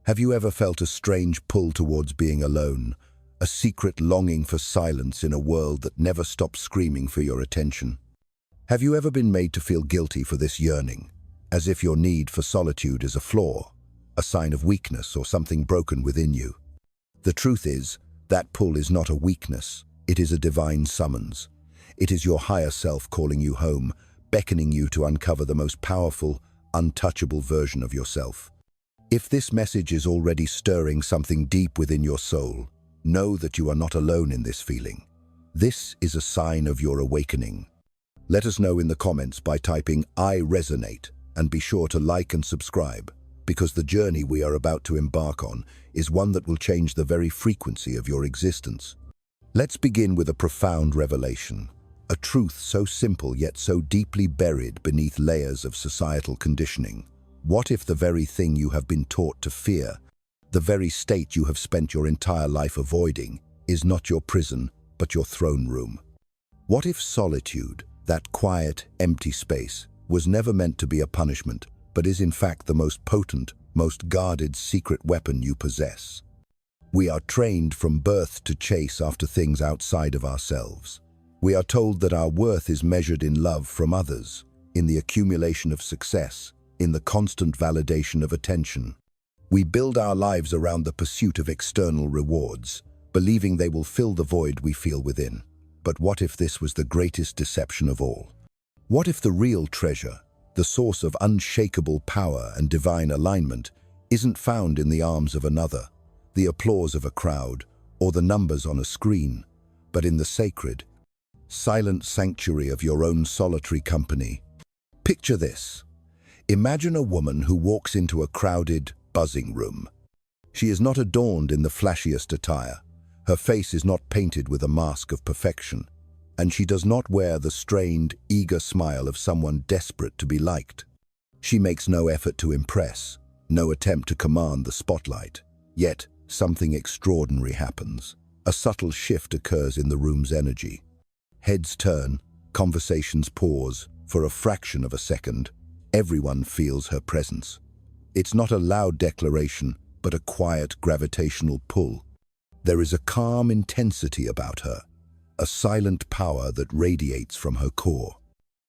Have you ever felt a strange pull towards being alone, a secret longing for silence in a world that never stops screaming for your attention? Have you ever been made to feel guilty for this yearning, as if your need for solitude is a flaw, a sign of weakness or something broken within you? The truth is, that pull is not a weakness, it is a divine summons. It is your higher self calling you home, beckoning you to uncover the most powerful, untouchable version of yourself. If this message is already stirring something deep within your soul, know that you are not alone in this feeling. This is a sign of your awakening. Let us know in the comments by typing "I resonate," and be sure to like and subscribe, because the journey we are about to embark on is one that will change the very frequency of your existence. Let's begin with a profound revelation, a truth so simple yet so deeply buried beneath layers of societal conditioning. What if the very thing you have been taught to fear, the very state you have spent your entire life avoiding, is not your prison, but your throne room? What if solitude, that quiet, empty space, was never meant to be a punishment, but is in fact the most potent, most guarded secret weapon you possess? We are trained from birth to chase after things outside of ourselves. We are told that our worth is measured in love from others, in the accumulation of success, in the constant validation of attention. We build our lives around the pursuit of external rewards, believing they will fill the void we feel within. But what if this was the greatest deception of all? What if the real treasure, the source of unshakable power and divine alignment, isn't found in the arms of another, the applause of a crowd, or the numbers on a screen, but in the sacred, silent sanctuary of your own solitary company? Picture this. Imagine a woman who walks into a crowded, buzzing room. She is not adorned in the flashiest attire. Her face is not painted with a mask of perfection, and she does not wear the strained, eager smile of someone desperate to be liked. She makes no effort to impress, no attempt to command the spotlight. Yet, something extraordinary happens. A subtle shift occurs in the room's energy. Heads turn, conversations pause. For a fraction of a second, everyone feels her presence. It's not a loud declaration, but a quiet gravitational pull. There is a calm intensity about her, a silent power that radiates from her core.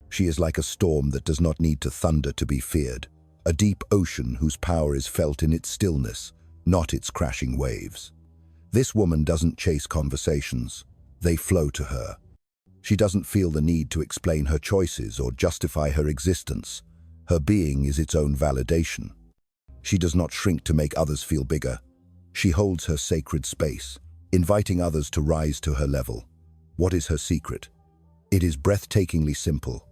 She is like a storm that does not need to thunder to be feared, a deep ocean whose power is felt in its stillness, not its crashing waves. This woman doesn't chase conversations, they flow to her. She doesn't feel the need to explain her choices or justify her existence. Her being is its own validation. She does not shrink to make others feel bigger. She holds her sacred space, inviting others to rise to her level. What is her secret? It is breathtakingly simple.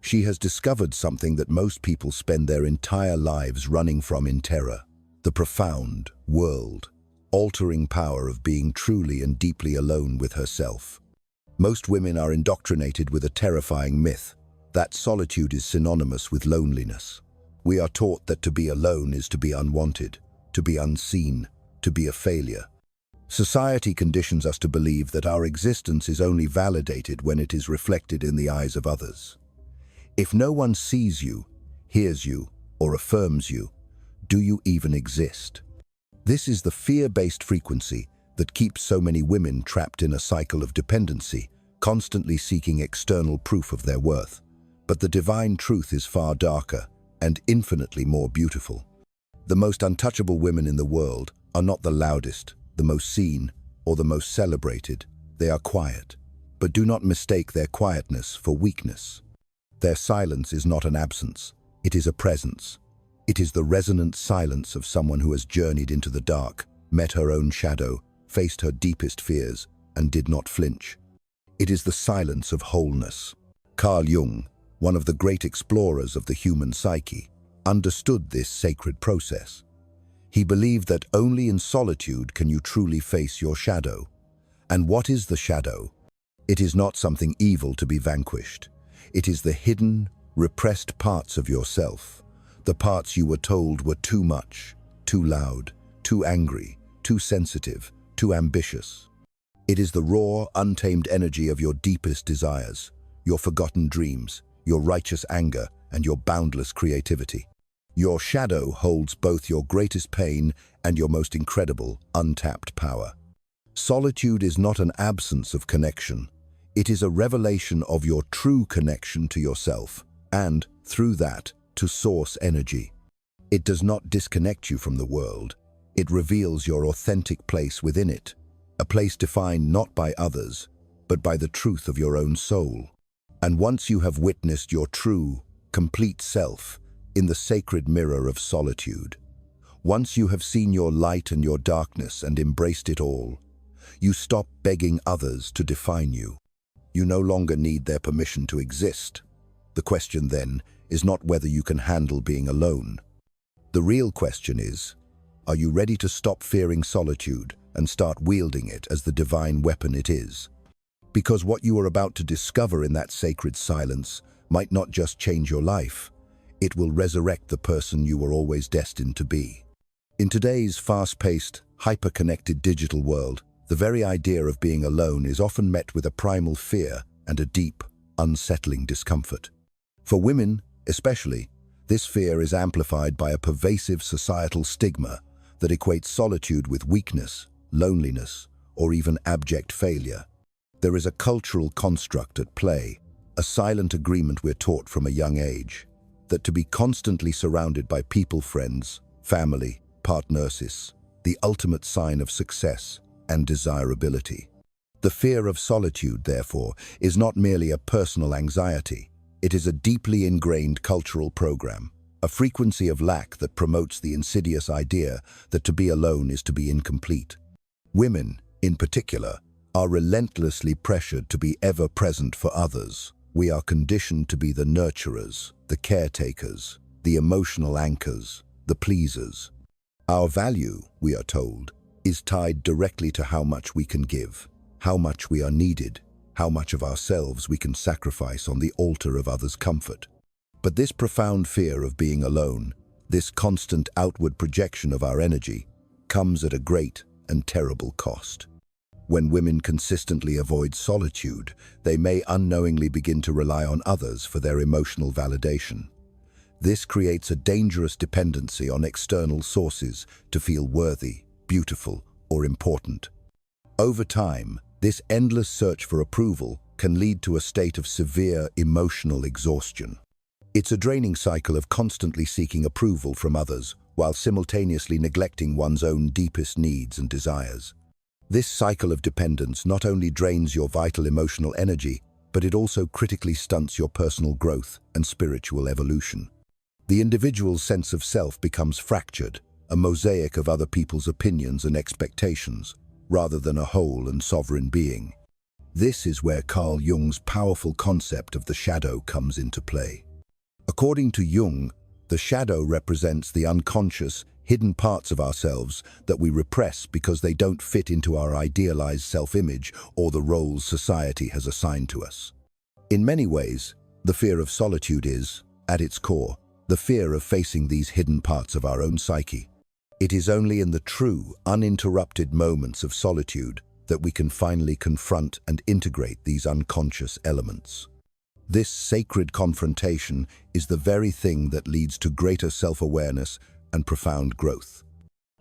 She has discovered something that most people spend their entire lives running from in terror: the profound, world-altering power of being truly and deeply alone with herself. Most women are indoctrinated with a terrifying myth that solitude is synonymous with loneliness. We are taught that to be alone is to be unwanted, to be unseen, to be a failure. Society conditions us to believe that our existence is only validated when it is reflected in the eyes of others. If no one sees you, hears you, or affirms you, do you even exist? This is the fear-based frequency that keeps so many women trapped in a cycle of dependency, constantly seeking external proof of their worth. But the divine truth is far darker and infinitely more beautiful. The most untouchable women in the world are not the loudest, the most seen, or the most celebrated. They are quiet, but do not mistake their quietness for weakness. Their silence is not an absence, it is a presence. It is the resonant silence of someone who has journeyed into the dark, met her own shadow, faced her deepest fears, and did not flinch. It is the silence of wholeness. Carl Jung, one of the great explorers of the human psyche, understood this sacred process. He believed that only in solitude can you truly face your shadow. And what is the shadow? It is not something evil to be vanquished. It is the hidden, repressed parts of yourself, the parts you were told were too much, too loud, too angry, too sensitive, too ambitious. It is the raw, untamed energy of your deepest desires, your forgotten dreams, your righteous anger, and your boundless creativity. Your shadow holds both your greatest pain and your most incredible, untapped power. Solitude is not an absence of connection. It is a revelation of your true connection to yourself, and, through that, to source energy. It does not disconnect you from the world. It reveals your authentic place within it, a place defined not by others, but by the truth of your own soul. And once you have witnessed your true, complete self in the sacred mirror of solitude, once you have seen your light and your darkness and embraced it all, you stop begging others to define you. You no longer need their permission to exist. The question then is not whether you can handle being alone. The real question is, are you ready to stop fearing solitude and start wielding it as the divine weapon it is? Because what you are about to discover in that sacred silence might not just change your life, it will resurrect the person you were always destined to be. In today's fast-paced, hyper-connected digital world, the very idea of being alone is often met with a primal fear and a deep, unsettling discomfort. For women, especially, this fear is amplified by a pervasive societal stigma that equates solitude with weakness, loneliness, or even abject failure. There is a cultural construct at play, a silent agreement we're taught from a young age, that to be constantly surrounded by people friends, family, partners, the ultimate sign of success and desirability. The fear of solitude, therefore, is not merely a personal anxiety. It is a deeply ingrained cultural program, a frequency of lack that promotes the insidious idea that to be alone is to be incomplete. Women, in particular, are relentlessly pressured to be ever present for others. We are conditioned to be the nurturers, the caretakers, the emotional anchors, the pleasers. Our value, we are told, is tied directly to how much we can give, how much we are needed, how much of ourselves we can sacrifice on the altar of others' comfort. But this profound fear of being alone, this constant outward projection of our energy, comes at a great and terrible cost. When women consistently avoid solitude, they may unknowingly begin to rely on others for their emotional validation. This creates a dangerous dependency on external sources to feel worthy, beautiful, or important. Over time, this endless search for approval can lead to a state of severe emotional exhaustion. It's a draining cycle of constantly seeking approval from others while simultaneously neglecting one's own deepest needs and desires. This cycle of dependence not only drains your vital emotional energy, but it also critically stunts your personal growth and spiritual evolution. The individual's sense of self becomes fractured, a mosaic of other people's opinions and expectations, rather than a whole and sovereign being. This is where Carl Jung's powerful concept of the shadow comes into play. According to Jung, the shadow represents the unconscious, hidden parts of ourselves that we repress because they don't fit into our idealized self-image or the roles society has assigned to us. In many ways, the fear of solitude is, at its core, the fear of facing these hidden parts of our own psyche. It is only in the true, uninterrupted moments of solitude that we can finally confront and integrate these unconscious elements. This sacred confrontation is the very thing that leads to greater self-awareness and profound growth.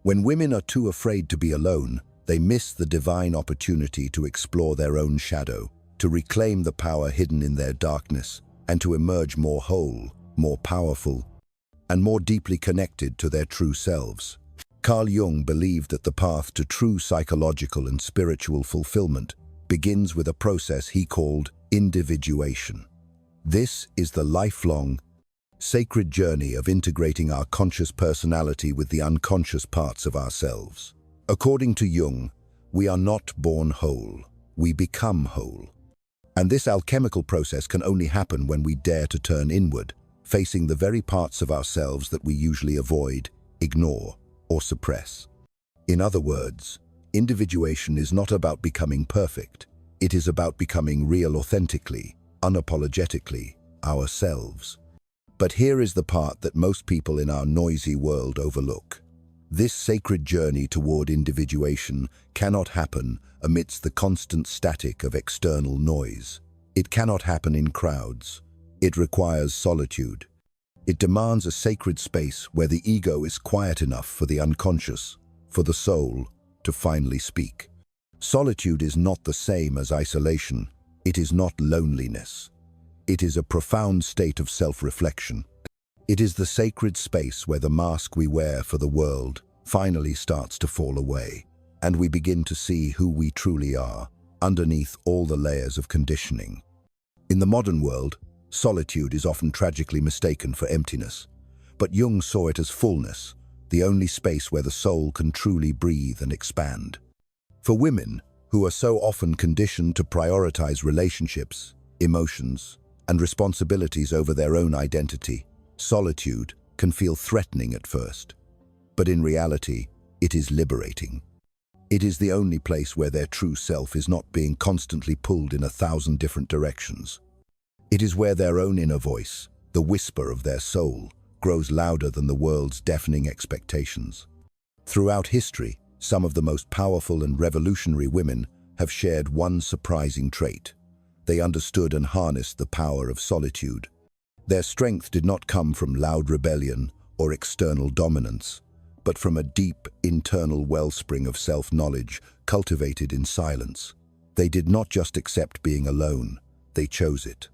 When women are too afraid to be alone, they miss the divine opportunity to explore their own shadow, to reclaim the power hidden in their darkness, and to emerge more whole, more powerful, and more deeply connected to their true selves. Carl Jung believed that the path to true psychological and spiritual fulfillment begins with a process he called individuation. This is the lifelong, sacred journey of integrating our conscious personality with the unconscious parts of ourselves. According to Jung, we are not born whole, we become whole. And this alchemical process can only happen when we dare to turn inward, facing the very parts of ourselves that we usually avoid, ignore, or suppress. In other words, individuation is not about becoming perfect. It is about becoming real authentically, unapologetically, ourselves. But here is the part that most people in our noisy world overlook. This sacred journey toward individuation cannot happen amidst the constant static of external noise. It cannot happen in crowds. It requires solitude. It demands a sacred space where the ego is quiet enough for the unconscious, for the soul, to finally speak. Solitude is not the same as isolation. It is not loneliness. It is a profound state of self-reflection. It is the sacred space where the mask we wear for the world finally starts to fall away, and we begin to see who we truly are, underneath all the layers of conditioning. In the modern world, solitude is often tragically mistaken for emptiness, but Jung saw it as fullness, the only space where the soul can truly breathe and expand. For women, who are so often conditioned to prioritize relationships, emotions, and responsibilities over their own identity, solitude can feel threatening at first. But in reality, it is liberating. It is the only place where their true self is not being constantly pulled in 1,000 different directions. It is where their own inner voice, the whisper of their soul, grows louder than the world's deafening expectations. Throughout history, some of the most powerful and revolutionary women have shared one surprising trait. They understood and harnessed the power of solitude. Their strength did not come from loud rebellion or external dominance, but from a deep, internal wellspring of self-knowledge cultivated in silence. They did not just accept being alone, they chose it.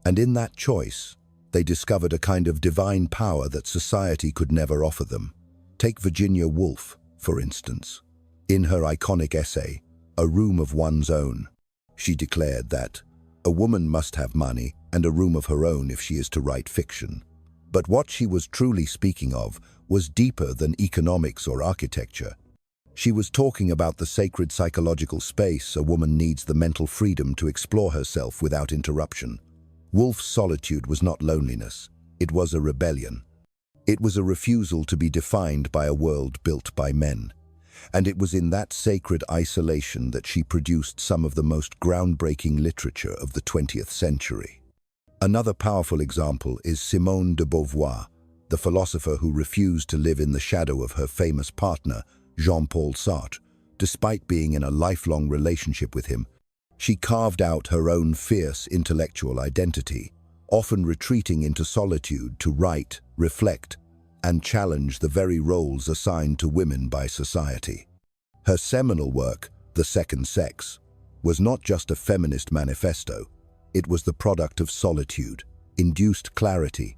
And in that choice, they discovered a kind of divine power that society could never offer them. Take Virginia Woolf, for instance. In her iconic essay, A Room of One's Own, she declared that a woman must have money and a room of her own if she is to write fiction. But what she was truly speaking of was deeper than economics or architecture. She was talking about the sacred psychological space a woman needs, the mental freedom to explore herself without interruption. Woolf's solitude was not loneliness, it was a rebellion. It was a refusal to be defined by a world built by men. And it was in that sacred isolation that she produced some of the most groundbreaking literature of the 20th century. Another powerful example is Simone de Beauvoir, the philosopher who refused to live in the shadow of her famous partner, Jean-Paul Sartre. Despite being in a lifelong relationship with him, she carved out her own fierce intellectual identity, often retreating into solitude to write, reflect, and challenge the very roles assigned to women by society. Her seminal work, The Second Sex, was not just a feminist manifesto. It was the product of solitude, induced clarity,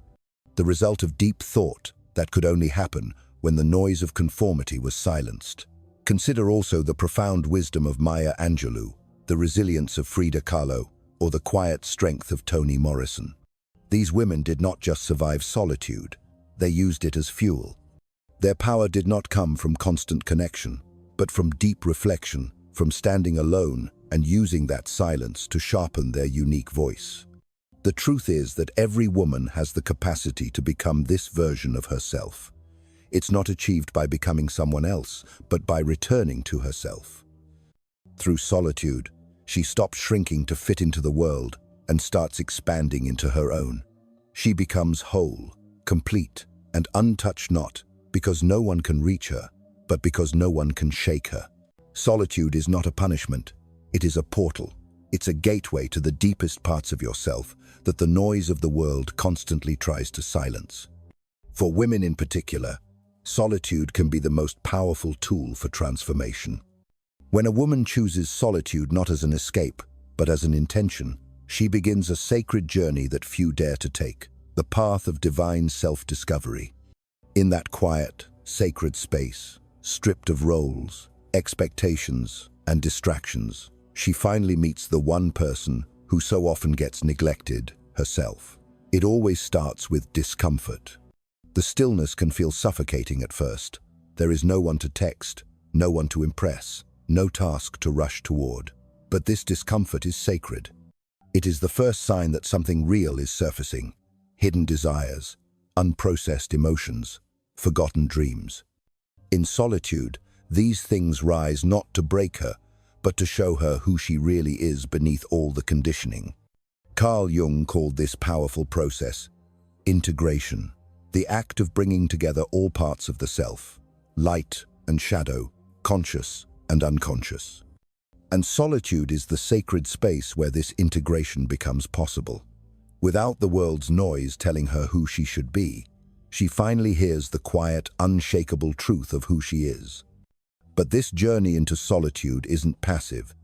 the result of deep thought that could only happen when the noise of conformity was silenced. Consider also the profound wisdom of Maya Angelou, the resilience of Frida Kahlo, or the quiet strength of Toni Morrison. These women did not just survive solitude, they used it as fuel. Their power did not come from constant connection, but from deep reflection, from standing alone and using that silence to sharpen their unique voice. The truth is that every woman has the capacity to become this version of herself. It's not achieved by becoming someone else, but by returning to herself. Through solitude, she stops shrinking to fit into the world and starts expanding into her own. She becomes whole, complete, and untouched, not because no one can reach her, but because no one can shake her. Solitude is not a punishment, it is a portal. It's a gateway to the deepest parts of yourself that the noise of the world constantly tries to silence. For women in particular, solitude can be the most powerful tool for transformation. When a woman chooses solitude not as an escape, but as an intention, she begins a sacred journey that few dare to take, the path of divine self-discovery. In that quiet, sacred space, stripped of roles, expectations, and distractions, she finally meets the one person who so often gets neglected, herself. It always starts with discomfort. The stillness can feel suffocating at first. There is no one to text, no one to impress, no task to rush toward. But this discomfort is sacred. It is the first sign that something real is surfacing. Hidden desires, unprocessed emotions, forgotten dreams. In solitude, these things rise not to break her, but to show her who she really is beneath all the conditioning. Carl Jung called this powerful process integration, the act of bringing together all parts of the self, light and shadow, conscious and unconscious. And solitude is the sacred space where this integration becomes possible. Without the world's noise telling her who she should be, she finally hears the quiet, unshakable truth of who she is. But this journey into solitude isn't passive.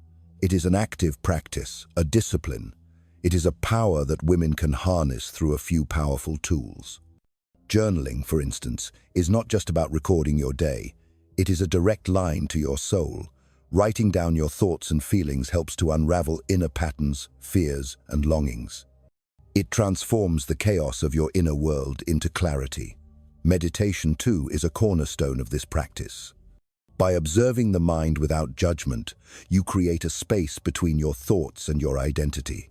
It is an active practice, a discipline. It is a power that women can harness through a few powerful tools. Journaling, for instance, is not just about recording your day. It is a direct line to your soul. Writing down your thoughts and feelings helps to unravel inner patterns, fears, and longings. It transforms the chaos of your inner world into clarity. Meditation, too, is a cornerstone of this practice. By observing the mind without judgment, you create a space between your thoughts and your identity.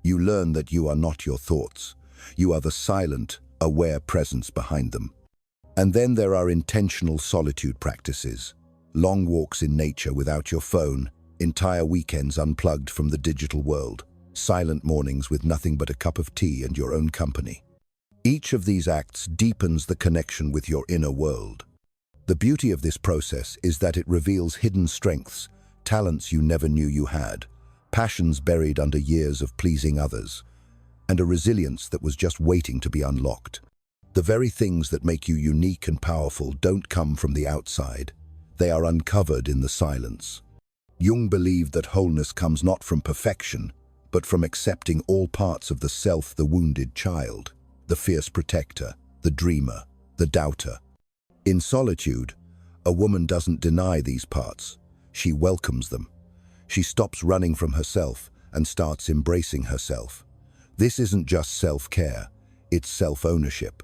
You learn that you are not your thoughts. You are the silent, aware presence behind them. And then there are intentional solitude practices. Long walks in nature without your phone, entire weekends unplugged from the digital world, silent mornings with nothing but a cup of tea and your own company. Each of these acts deepens the connection with your inner world. The beauty of this process is that it reveals hidden strengths, talents you never knew you had, passions buried under years of pleasing others, and a resilience that was just waiting to be unlocked. The very things that make you unique and powerful don't come from the outside. They are uncovered in the silence. Jung believed that wholeness comes not from perfection, but from accepting all parts of the self: the wounded child, the fierce protector, the dreamer, the doubter. In solitude, a woman doesn't deny these parts. She welcomes them. She stops running from herself and starts embracing herself. This isn't just self-care, it's self-ownership.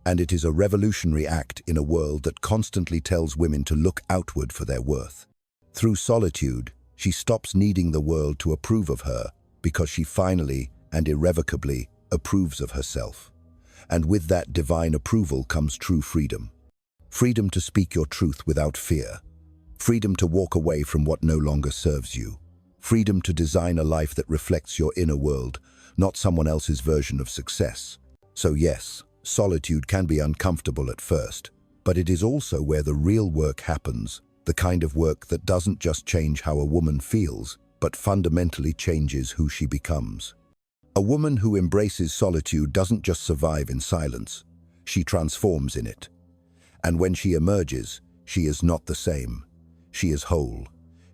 And it is a revolutionary act in a world that constantly tells women to look outward for their worth. Through solitude, she stops needing the world to approve of her because she finally and irrevocably approves of herself. And with that divine approval comes true freedom. Freedom to speak your truth without fear. Freedom to walk away from what no longer serves you. Freedom to design a life that reflects your inner world, not someone else's version of success. So yes, solitude can be uncomfortable at first, but it is also where the real work happens, the kind of work that doesn't just change how a woman feels, but fundamentally changes who she becomes. A woman who embraces solitude doesn't just survive in silence, she transforms in it. And when she emerges, she is not the same. She is whole.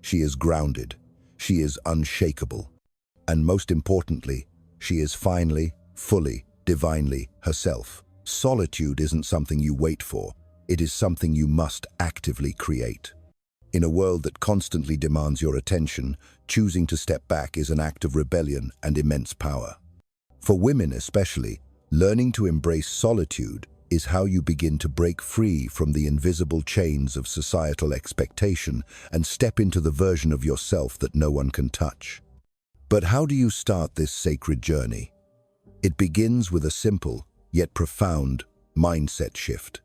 She is grounded. She is unshakable. And most importantly, she is finally, fully, divinely herself. Solitude isn't something you wait for. It is something you must actively create. In a world that constantly demands your attention, choosing to step back is an act of rebellion and immense power. For women especially, learning to embrace solitude is how you begin to break free from the invisible chains of societal expectation and step into the version of yourself that no one can touch. But how do you start this sacred journey? It begins with a simple, yet profound, mindset shift.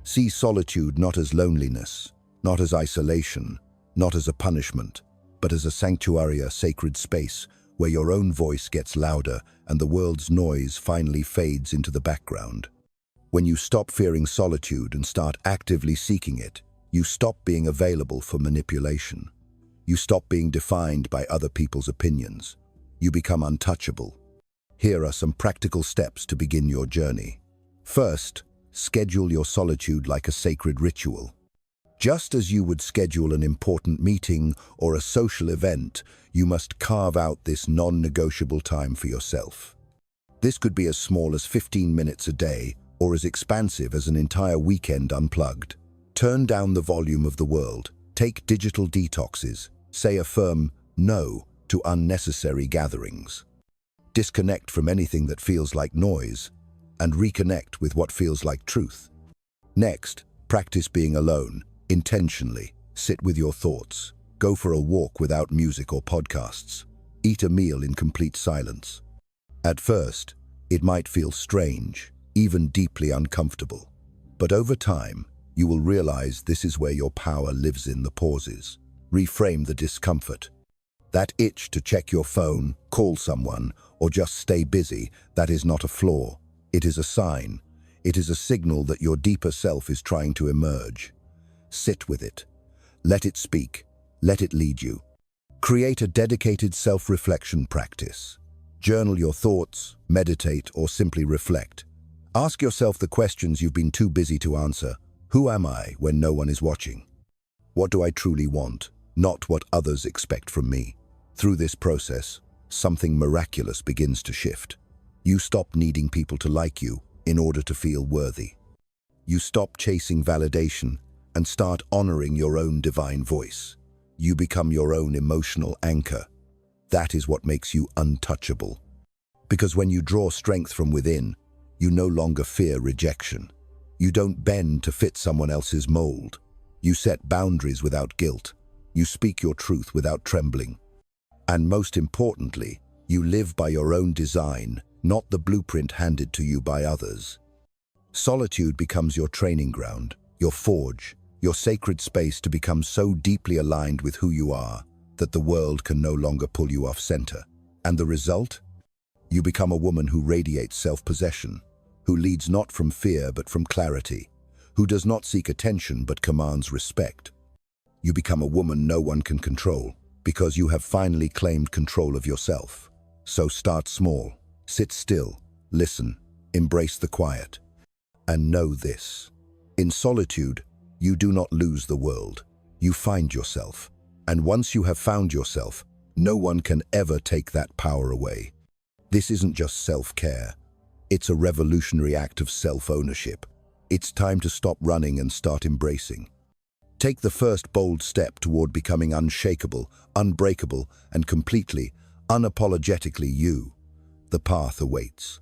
See solitude not as loneliness, not as isolation, not as a punishment, but as a sanctuary, a sacred space where your own voice gets louder and the world's noise finally fades into the background. When you stop fearing solitude and start actively seeking it, you stop being available for manipulation. You stop being defined by other people's opinions. You become untouchable. Here are some practical steps to begin your journey. First, schedule your solitude like a sacred ritual. Just as you would schedule an important meeting or a social event, you must carve out this non-negotiable time for yourself. This could be as small as 15 minutes a day, or as expansive as an entire weekend unplugged. Turn down the volume of the world. Take digital detoxes. Say a firm no to unnecessary gatherings. Disconnect from anything that feels like noise and reconnect with what feels like truth. Next, practice being alone, intentionally. Sit with your thoughts. Go for a walk without music or podcasts. Eat a meal in complete silence. At first, it might feel strange, even deeply uncomfortable. But over time, you will realize this is where your power lives, in the pauses. Reframe the discomfort. That itch to check your phone, call someone, or just stay busy, that is not a flaw. It is a sign. It is a signal that your deeper self is trying to emerge. Sit with it. Let it speak. Let it lead you. Create a dedicated self-reflection practice. Journal your thoughts, meditate, or simply reflect. Ask yourself the questions you've been too busy to answer. Who am I when no one is watching? What do I truly want, not what others expect from me? Through this process, something miraculous begins to shift. You stop needing people to like you in order to feel worthy. You stop chasing validation and start honoring your own divine voice. You become your own emotional anchor. That is what makes you untouchable. Because when you draw strength from within, you no longer fear rejection. You don't bend to fit someone else's mold. You set boundaries without guilt. You speak your truth without trembling. And most importantly, you live by your own design, not the blueprint handed to you by others. Solitude becomes your training ground, your forge, your sacred space to become so deeply aligned with who you are that the world can no longer pull you off center. And the result? You become a woman who radiates self-possession, who leads not from fear but from clarity, who does not seek attention but commands respect. You become a woman no one can control because you have finally claimed control of yourself. So start small, sit still, listen, embrace the quiet. And know this: in solitude, you do not lose the world. You find yourself. And once you have found yourself, no one can ever take that power away. This isn't just self-care. It's a revolutionary act of self-ownership. It's time to stop running and start embracing. Take the first bold step toward becoming unshakable, unbreakable, and completely, unapologetically you. The path awaits.